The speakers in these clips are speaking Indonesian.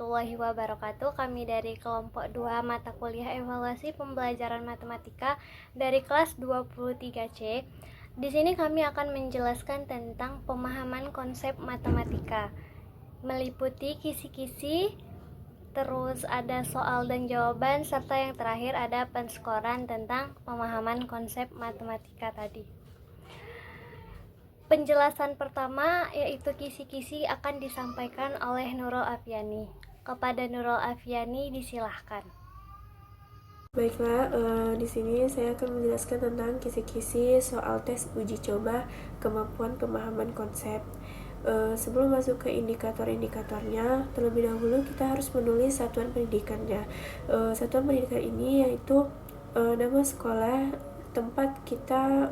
warahmatullahi wabarakatuh. Kami dari kelompok 2 mata kuliah evaluasi pembelajaran matematika dari kelas 23C. Di sini kami akan menjelaskan tentang pemahaman konsep matematika, meliputi kisi-kisi, terus ada soal dan jawaban, serta yang terakhir ada penskoran tentang pemahaman konsep matematika tadi. Penjelasan pertama yaitu kisi-kisi akan disampaikan oleh Nurul Afiani. Kepada Nurul Afiani disilahkan. Baiklah, di sini saya akan menjelaskan tentang kisi-kisi soal tes uji coba kemampuan pemahaman konsep. Sebelum masuk ke indikator-indikatornya, terlebih dahulu kita harus menulis satuan pendidikannya. Satuan pendidikan ini yaitu nama sekolah tempat kita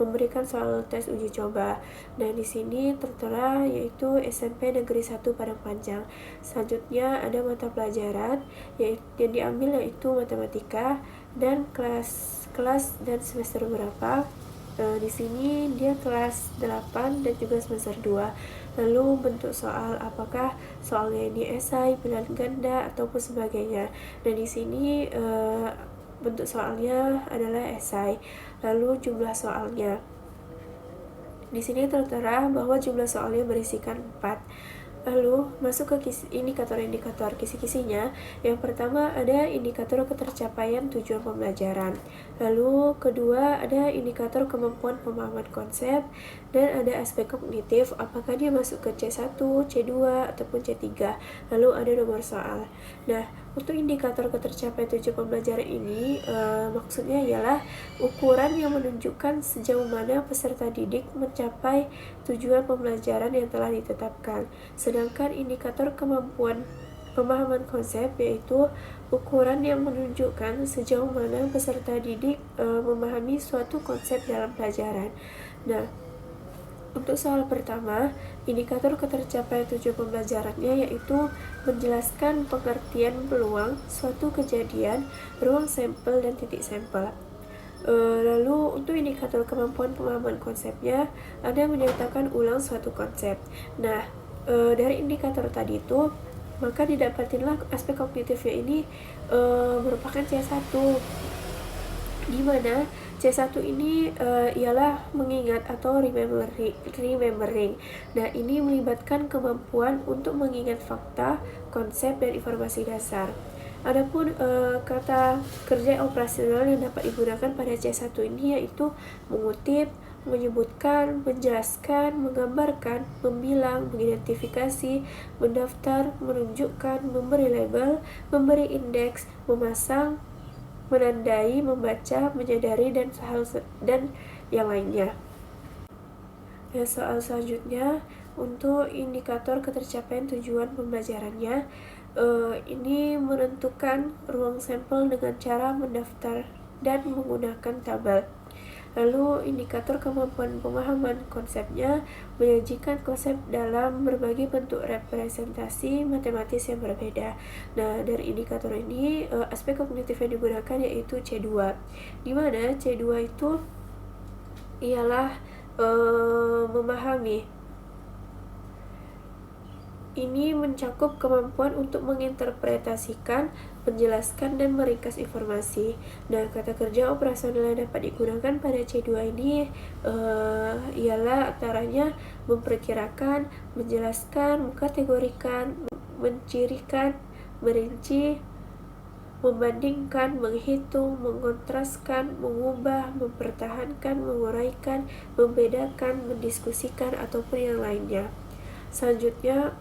memberikan soal tes uji coba. Nah, di sini tertera yaitu SMP Negeri 1 Padang Panjang. Selanjutnya ada mata pelajaran yang diambil yaitu matematika dan kelas dan semester berapa. Di sini dia kelas 8 dan juga semester 2. Lalu bentuk soal, apakah soalnya ini esai, pilihan ganda ataupun sebagainya. Dan di sini bentuk soalnya adalah esai. Lalu jumlah soalnya. Di sini tertera bahwa jumlah soalnya berisikan 4. Lalu masuk ke indikator-indikator kisi-kisinya. Yang pertama ada indikator ketercapaian tujuan pembelajaran. Lalu kedua ada indikator kemampuan pemahaman konsep, dan ada aspek kognitif, apakah dia masuk ke C1, C2 ataupun C3. Lalu ada nomor soal. Nah, untuk indikator ketercapaian tujuan pembelajaran ini maksudnya ialah ukuran yang menunjukkan sejauh mana peserta didik mencapai tujuan pembelajaran yang telah ditetapkan. Sedangkan indikator kemampuan pemahaman konsep yaitu ukuran yang menunjukkan sejauh mana peserta didik memahami suatu konsep dalam pelajaran. Nah, untuk soal pertama, indikator ketercapaian tujuan pembelajarannya yaitu menjelaskan pengertian peluang, suatu kejadian, ruang sampel, dan titik sampel. Lalu untuk indikator kemampuan pemahaman konsepnya ada menyatakan ulang suatu konsep. Nah, dari indikator tadi itu maka didapatinlah aspek kognitifnya ini merupakan C1, di mana C1 ini ialah mengingat atau remembering. Nah, ini melibatkan kemampuan untuk mengingat fakta, konsep, dan informasi dasar. Adapun kata kerja operasional yang dapat digunakan pada C1 ini yaitu mengutip, menyebutkan, menjelaskan, menggambarkan, membilang, mengidentifikasi, mendaftar, menunjukkan, memberi label, memberi indeks, memasang, menandai, membaca, menyadari, dan yang lainnya. Ya, soal selanjutnya untuk indikator ketercapaian tujuan pembelajarannya, ini menentukan ruang sampel dengan cara mendaftar dan menggunakan tabel. Lalu indikator kemampuan pemahaman konsepnya menyajikan konsep dalam berbagai bentuk representasi matematis yang berbeda. Nah, dari indikator ini aspek kognitif yang digunakan yaitu C2, di mana C2 itu ialah memahami. Ini mencakup kemampuan untuk menginterpretasikan, menjelaskan, dan meringkas informasi. Nah, kata kerja operasional yang dapat digunakan pada C2 ini ialah antaranya memperkirakan, menjelaskan, mengkategorikan, mencirikan, merinci, membandingkan, menghitung, mengontraskan, mengubah, mempertahankan, menguraikan, membedakan, mendiskusikan, ataupun yang lainnya. Selanjutnya,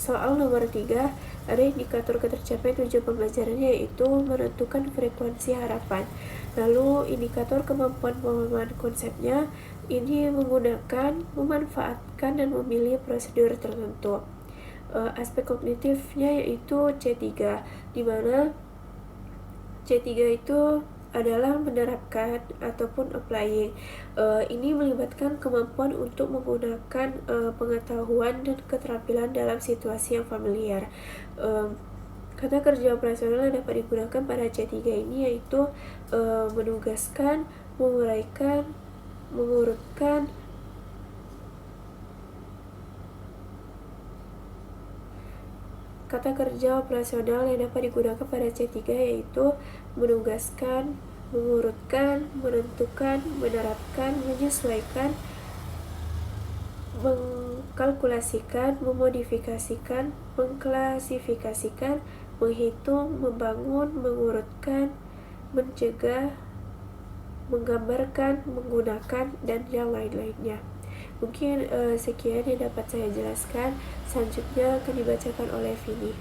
soal nomor 3, ada indikator ketercapaian tujuan pembelajarannya yaitu menentukan frekuensi harapan. Lalu indikator kemampuan pemahaman konsepnya ini menggunakan, memanfaatkan, dan memilih prosedur tertentu. Aspek kognitifnya yaitu C3, di mana C3 itu adalah menerapkan ataupun applying. Ini melibatkan kemampuan untuk menggunakan pengetahuan dan keterampilan dalam situasi yang familiar. Kata kerja operasional yang dapat digunakan pada C3 ini yaitu menugaskan, menguraikan, mengurutkan, Kata kerja operasional yang dapat digunakan pada C3 yaitu menugaskan, mengurutkan, menentukan, menerapkan, menyesuaikan, mengkalkulasikan, memodifikasikan, mengklasifikasikan, menghitung, membangun, mengurutkan, mencegah, menggambarkan, menggunakan, dan yang lain-lainnya. Mungkin sekian yang dapat saya jelaskan. Selanjutnya akan dibacakan oleh Vini.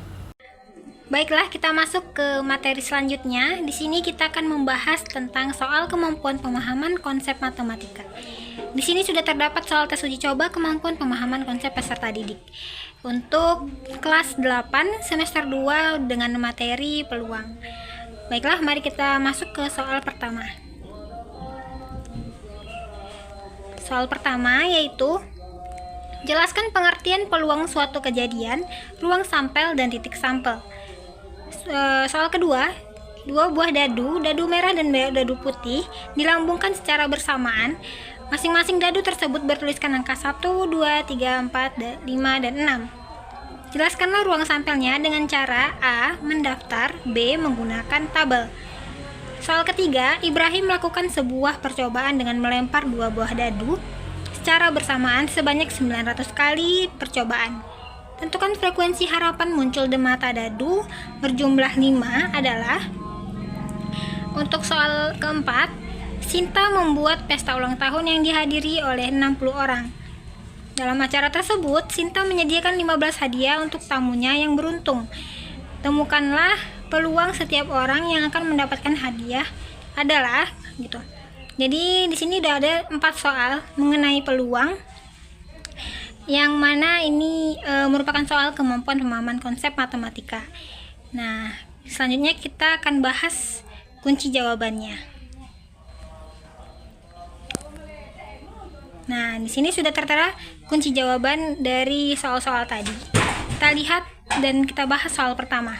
Baiklah, kita masuk ke materi selanjutnya. Di sini kita akan membahas tentang soal kemampuan pemahaman konsep matematika. Di sini sudah terdapat soal tes uji coba kemampuan pemahaman konsep peserta didik untuk kelas 8 semester 2 dengan materi peluang. Baiklah, mari kita masuk ke soal pertama. Soal pertama yaitu jelaskan pengertian peluang suatu kejadian, ruang sampel, dan titik sampel. Soal kedua, dua buah dadu merah dan dadu putih, dilambungkan secara bersamaan. Masing-masing dadu tersebut bertuliskan angka 1, 2, 3, 4, 5, dan 6. Jelaskanlah ruang sampelnya dengan cara A. Mendaftar, B. Menggunakan tabel. Soal ketiga, Ibrahim melakukan sebuah percobaan dengan melempar dua buah dadu secara bersamaan sebanyak 900 kali percobaan. Tentukan frekuensi harapan muncul mata dadu berjumlah 5 adalah. Untuk soal keempat, Sinta membuat pesta ulang tahun yang dihadiri oleh 60 orang. Dalam acara tersebut, Sinta menyediakan 15 hadiah untuk tamunya yang beruntung. Temukanlah peluang setiap orang yang akan mendapatkan hadiah adalah gitu. Jadi di sini udah ada 4 soal mengenai peluang, yang mana ini merupakan soal kemampuan pemahaman konsep matematika. Nah, selanjutnya kita akan bahas kunci jawabannya. Nah, di sini sudah tertera kunci jawaban dari soal-soal tadi. Kita lihat dan kita bahas soal pertama.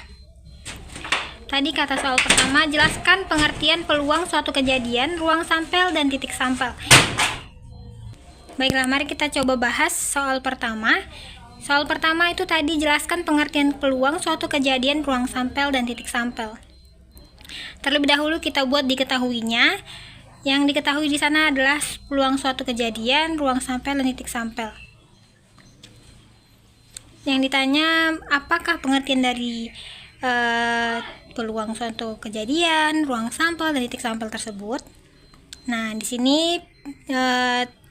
Tadi kata soal pertama, jelaskan pengertian peluang suatu kejadian, ruang sampel, dan titik sampel. Baiklah, mari kita coba bahas soal pertama. Soal pertama itu tadi jelaskan pengertian peluang suatu kejadian, ruang sampel, dan titik sampel. Terlebih dahulu kita buat diketahuinya. Yang diketahui di sana adalah peluang suatu kejadian, ruang sampel, dan titik sampel. Yang ditanya, apakah pengertian dari peluang suatu kejadian, ruang sampel, dan titik sampel tersebut? Nah, di sini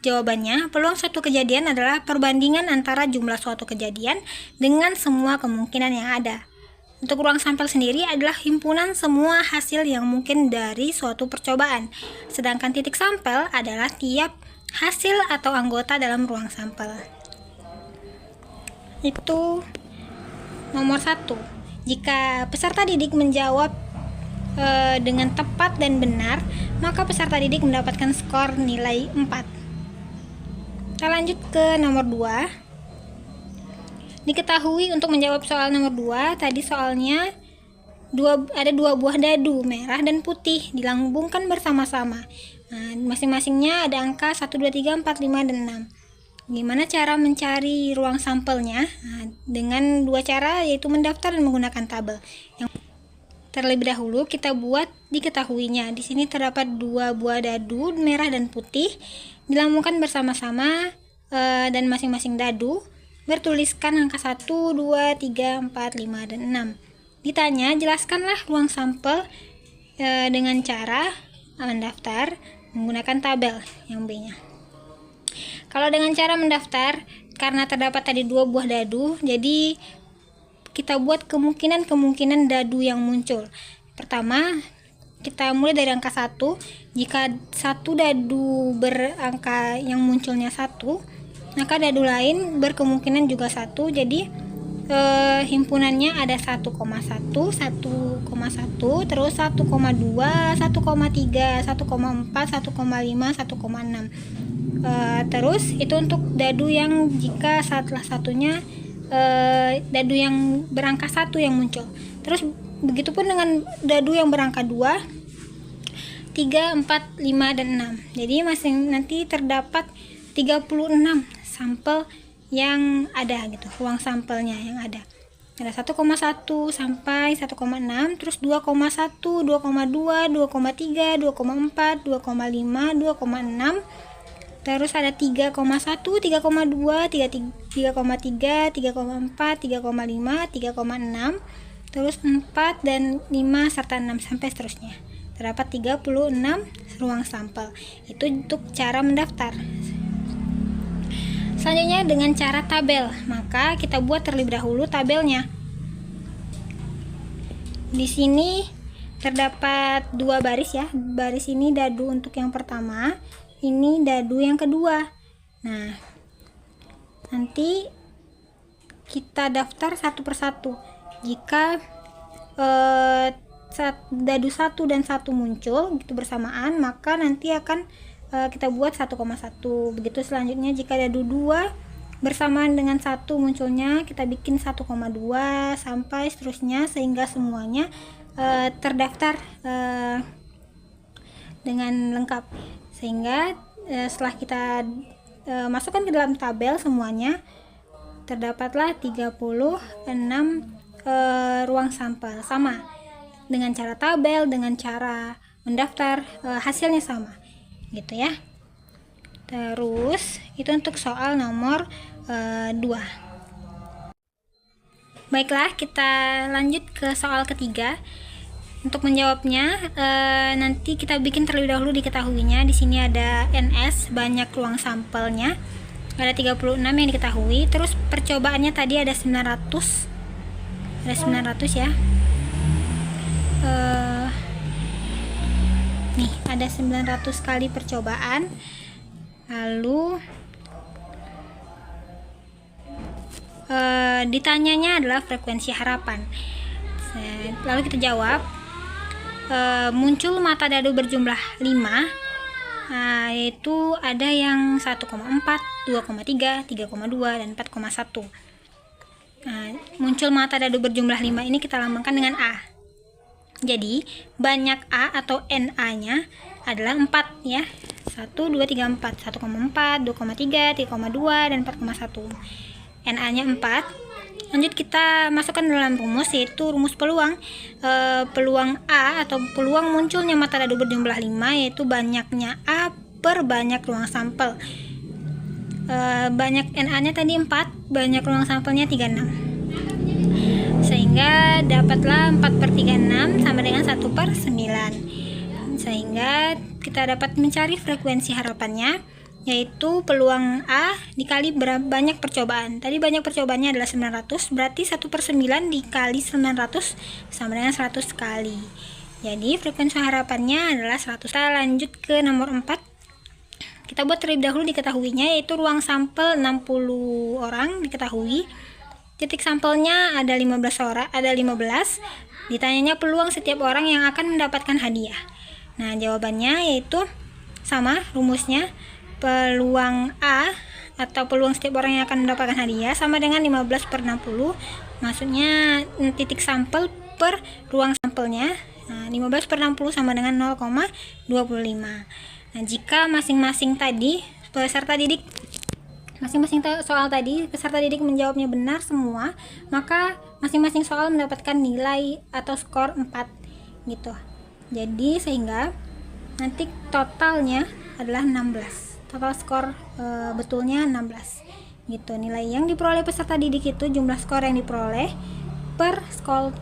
jawabannya, peluang suatu kejadian adalah perbandingan antara jumlah suatu kejadian dengan semua kemungkinan yang ada. Untuk ruang sampel sendiri adalah himpunan semua hasil yang mungkin dari suatu percobaan. Sedangkan titik sampel adalah tiap hasil atau anggota dalam ruang sampel. Itu nomor 1. Jika peserta didik menjawab dengan tepat dan benar, maka peserta didik mendapatkan skor nilai 4. Kita lanjut ke nomor 2. Diketahui untuk menjawab soal nomor 2, tadi soalnya ada dua buah dadu merah dan putih dilambungkan bersama-sama. Nah, masing-masingnya ada angka 1, 2, 3, 4, 5, dan 6. Gimana cara mencari ruang sampelnya? Nah, dengan 2 cara, yaitu mendaftar dan menggunakan tabel. Yang terlebih dahulu kita buat diketahuinya. Di sini terdapat 2 buah dadu merah dan putih dilambungkan bersama-sama, dan masing-masing dadu bertuliskan angka 1, 2, 3, 4, 5, dan 6. Ditanya, jelaskanlah ruang sampel dengan cara mendaftar menggunakan tabel, yang B-nya. Kalau dengan cara mendaftar, karena terdapat tadi 2 buah dadu, jadi kita buat kemungkinan dadu yang muncul. Pertama, kita mulai dari angka 1. Jika 1 dadu berangka yang munculnya 1, maka dadu lain berkemungkinan juga 1. Jadi himpunannya ada 1,1, 1,1, terus 1,2, 1,3, 1,4, 1,5, 1,6. Terus itu untuk dadu yang jika salah satunya dadu yang berangka 1 yang muncul. Terus begitupun dengan dadu yang berangka 2, 3, 4, 5, dan 6. Jadi nanti terdapat 36 sampel yang ada gitu, ruang sampelnya yang ada. Ada 1,1 sampai 1,6, terus 2,1, 2,2, 2,3, 2,4, 2,5, 2,6. Terus ada 3,1, 3,2, 3,3, 3,4, 3,5, 3,6. Terus 4 dan 5 serta 6 sampai seterusnya. Terdapat 36 ruang sampel. Itu untuk cara mendaftar. Selanjutnya dengan cara tabel, maka kita buat terlebih dahulu tabelnya. Di sini terdapat 2 baris ya. Baris ini dadu untuk yang pertama, ini dadu yang kedua. Nah, nanti kita daftar satu persatu. Jika dadu 1 dan 1 muncul gitu bersamaan, maka nanti akan kita buat 1,1. Begitu selanjutnya jika dadu 2 bersamaan dengan 1 munculnya, kita bikin 1,2 sampai seterusnya sehingga semuanya terdaftar dengan lengkap. Sehingga setelah kita masukkan ke dalam tabel semuanya, terdapatlah 36 ruang sampel. Sama dengan cara tabel, dengan cara mendaftar, hasilnya sama gitu ya. Terus itu untuk soal nomor 2. Baiklah, kita lanjut ke soal ketiga. Untuk menjawabnya nanti kita bikin terlebih dahulu diketahuinya. Di sini ada NS, banyak ruang sampelnya. Ada 36 yang diketahui. Terus percobaannya tadi ada 900. Ada 900 ya. Nih, ada 900 kali percobaan. Lalu ditanyanya adalah frekuensi harapan. Lalu kita jawab, muncul mata dadu berjumlah 5, yaitu ada yang 1,4, 2,3, 3,2, dan 4,1. Muncul mata dadu berjumlah 5 ini kita lambangkan dengan A. Jadi banyak A atau NA-nya adalah 4 ya. 1, 2, 3, 4. 1,4, 2,3, 3,2, dan 4,1. NA-nya 4. Lanjut kita masukkan dalam rumus, yaitu rumus peluang. Peluang A atau peluang munculnya mata dadu berjumlah 5 yaitu banyaknya A per banyak ruang sampel. Banyak NA-nya tadi 4, banyak ruang sampelnya 36. Sehingga dapatlah 4 per 36 sama dengan 1 per 9. Sehingga kita dapat mencari frekuensi harapannya, yaitu peluang A dikali banyak percobaan. Tadi banyak percobaannya adalah 900, berarti 1 per 9 dikali 900 sama dengan 100 kali. Jadi frekuensi harapannya adalah 100. Kita lanjut ke nomor 4. Kita buat terlebih dahulu diketahuinya, yaitu ruang sampel 60 orang diketahui. Titik sampelnya ada 15 orang, ada 15. Ditanyanya peluang setiap orang yang akan mendapatkan hadiah. Nah, jawabannya yaitu sama rumusnya. Peluang A atau peluang setiap orang yang akan mendapatkan hadiah sama dengan 15 per 60. Maksudnya titik sampel per ruang sampelnya. Nah, 15 per 60 sama dengan 0,25. Nah, jika masing-masing tadi peserta didik soal tadi peserta didik menjawabnya benar semua, maka masing-masing soal mendapatkan nilai atau skor 4 gitu. Jadi sehingga nanti totalnya adalah 16. Total skor betulnya 16 gitu. Nilai yang diperoleh peserta didik itu jumlah skor yang diperoleh per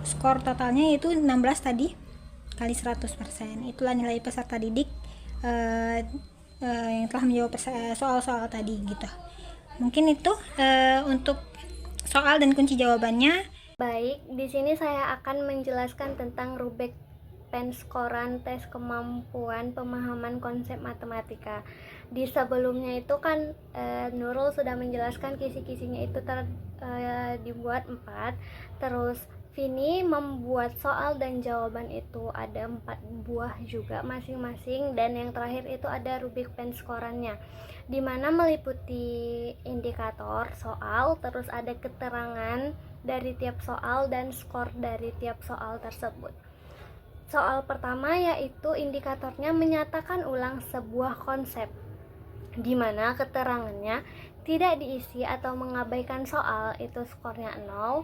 skor totalnya yaitu 16 tadi kali 100%. Itulah nilai peserta didik yang telah menjawab soal-soal tadi gitu. Mungkin itu untuk soal dan kunci jawabannya. Baik, di sini saya akan menjelaskan tentang rubrik penskoran tes kemampuan pemahaman konsep matematika. Di sebelumnya itu kan Nurul sudah menjelaskan kisi-kisinya itu dibuat 4. Terus Vini membuat soal dan jawaban itu ada 4 buah juga masing-masing, dan yang terakhir itu ada rubrik penskorannya, dimana meliputi indikator soal, terus ada keterangan dari tiap soal dan skor dari tiap soal tersebut. Soal pertama yaitu indikatornya menyatakan ulang sebuah konsep, dimana keterangannya tidak diisi atau mengabaikan soal, itu skornya 0.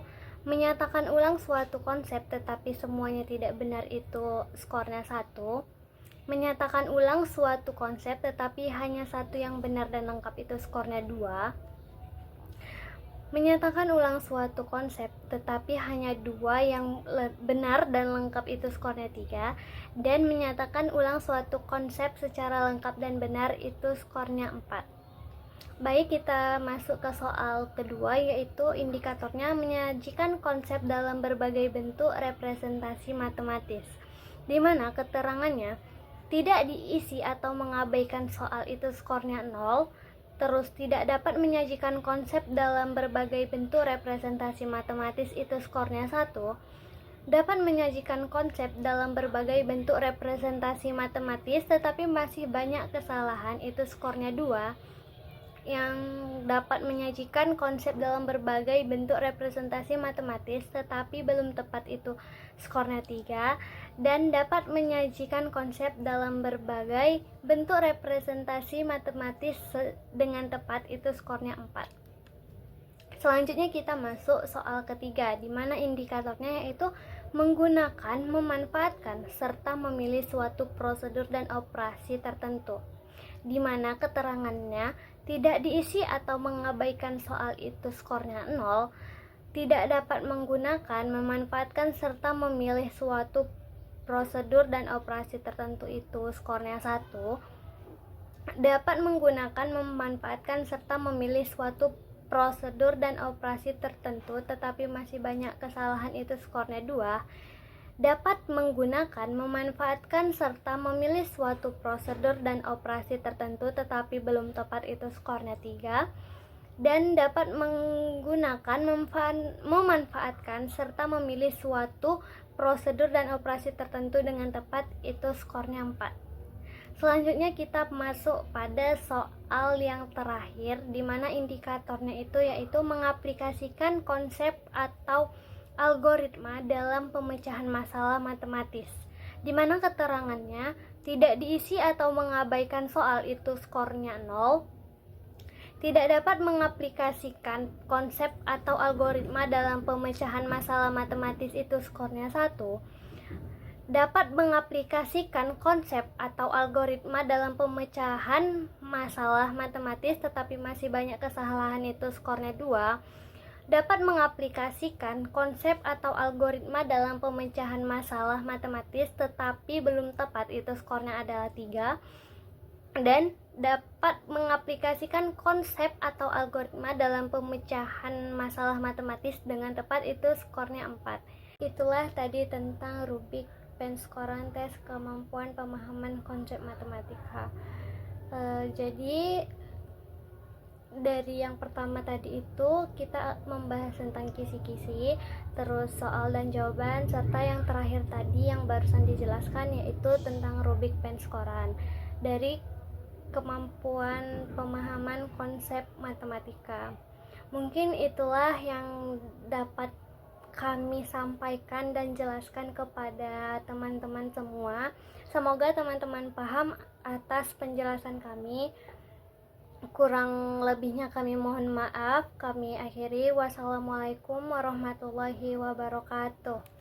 Menyatakan ulang suatu konsep tetapi semuanya tidak benar itu skornya 1. Menyatakan ulang suatu konsep tetapi hanya satu yang benar dan lengkap itu skornya 2. Menyatakan ulang suatu konsep tetapi hanya 2 yang benar dan lengkap itu skornya 3. Dan menyatakan ulang suatu konsep secara lengkap dan benar itu skornya 4. Baik, kita masuk ke soal kedua, yaitu indikatornya menyajikan konsep dalam berbagai bentuk representasi matematis, di mana keterangannya tidak diisi atau mengabaikan soal itu skornya 0. Terus tidak dapat menyajikan konsep dalam berbagai bentuk representasi matematis itu skornya 1. Dapat menyajikan konsep dalam berbagai bentuk representasi matematis tetapi masih banyak kesalahan itu skornya 2. Yang dapat menyajikan konsep dalam berbagai bentuk representasi matematis tetapi belum tepat itu skornya 3. Dan dapat menyajikan konsep dalam berbagai bentuk representasi matematis dengan tepat itu skornya 4. Selanjutnya kita masuk soal ketiga, di mana indikatornya yaitu menggunakan, memanfaatkan, serta memilih suatu prosedur dan operasi tertentu, di mana keterangannya tidak diisi atau mengabaikan soal itu skornya 0. Tidak dapat menggunakan, memanfaatkan, serta memilih suatu prosedur dan operasi tertentu itu skornya 1. Dapat menggunakan, memanfaatkan, serta memilih suatu prosedur dan operasi tertentu tetapi masih banyak kesalahan itu skornya 2. Dapat menggunakan, memanfaatkan, serta memilih suatu prosedur dan operasi tertentu tetapi belum tepat itu skornya 3. Dan dapat menggunakan, memanfaatkan, serta memilih suatu prosedur dan operasi tertentu dengan tepat itu skornya 4. Selanjutnya kita masuk pada soal yang terakhir, di mana indikatornya itu yaitu mengaplikasikan konsep atau algoritma dalam pemecahan masalah matematis, di mana keterangannya tidak diisi atau mengabaikan soal itu skornya 0. Tidak dapat mengaplikasikan konsep atau algoritma dalam pemecahan masalah matematis itu skornya 1. Dapat mengaplikasikan konsep atau algoritma dalam pemecahan masalah matematis tetapi masih banyak kesalahan itu skornya 2. Dapat mengaplikasikan konsep atau algoritma dalam pemecahan masalah matematis tetapi belum tepat itu skornya adalah 3. Dan dapat mengaplikasikan konsep atau algoritma dalam pemecahan masalah matematis dengan tepat itu skornya 4. Itulah tadi tentang rubrik penskoran tes kemampuan pemahaman konsep matematika. Jadi dari yang pertama tadi itu kita membahas tentang kisi-kisi, terus soal dan jawaban, serta yang terakhir tadi yang barusan dijelaskan yaitu tentang rubrik penskoran dari kemampuan pemahaman konsep matematika. Mungkin itulah yang dapat kami sampaikan dan jelaskan kepada teman-teman semua. Semoga teman-teman paham atas penjelasan kami. Kurang lebihnya kami mohon maaf. Kami akhiri. Wassalamualaikum warahmatullahi wabarakatuh.